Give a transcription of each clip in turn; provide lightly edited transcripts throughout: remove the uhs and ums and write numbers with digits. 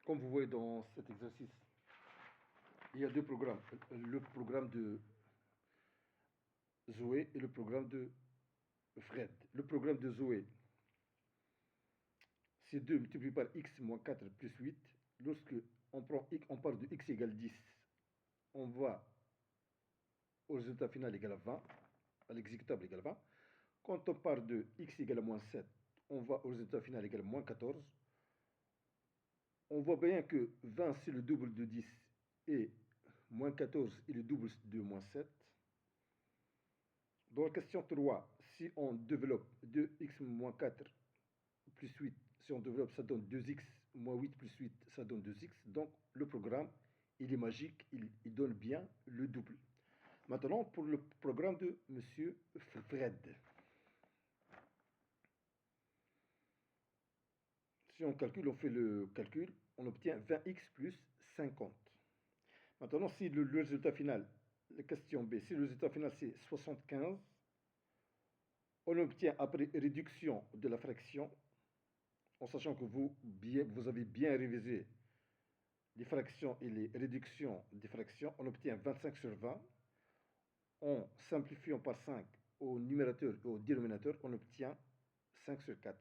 Comme vous voyez dans cet exercice, il y a deux programmes. Le programme de Zoé et le programme de Fred. Le programme de Zoé, c'est 2 multiplié par x moins 4 plus 8. Lorsque on part de x égale 10, on va au résultat final égal à 20, à l'exécutable égal à 20. Quand on part de x égale à moins 7, on va au résultat final égal à moins 14. On voit bien que 20 c'est le double de 10 et moins 14 est le double de moins 7. Dans la question 3, si on développe 2x moins 4 plus 8, si on développe, ça donne 2x moins 8 plus 8, ça donne 2x. Donc le programme, il est magique, il donne bien le double. Maintenant, pour le programme de Monsieur Fred. Si on calcule, on fait le calcul, on obtient 20x plus 50. Maintenant, si le résultat final, la question B, si le résultat final c'est 75, on obtient après réduction de la fraction, en sachant que vous avez bien révisé les fractions et les réductions des fractions, on obtient 25 sur 20. En simplifiant par 5 au numérateur et au dénominateur, on obtient 5 sur 4.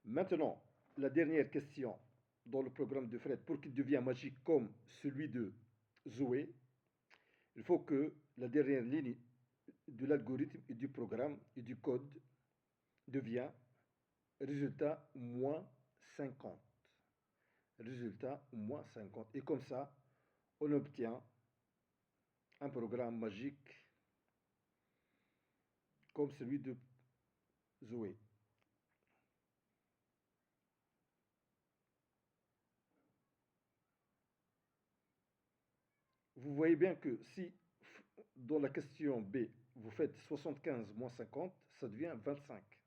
Maintenant, la dernière question dans le programme de Fred, pour qu'il devienne magique comme celui de Zoé, il faut que la dernière ligne de l'algorithme et du programme et du code devienne résultat moins 50. Résultat moins 50. Et comme ça, on obtient un programme magique comme celui de Zoé. Vous voyez bien que si dans la question B, vous faites 75 moins 50, ça devient 25.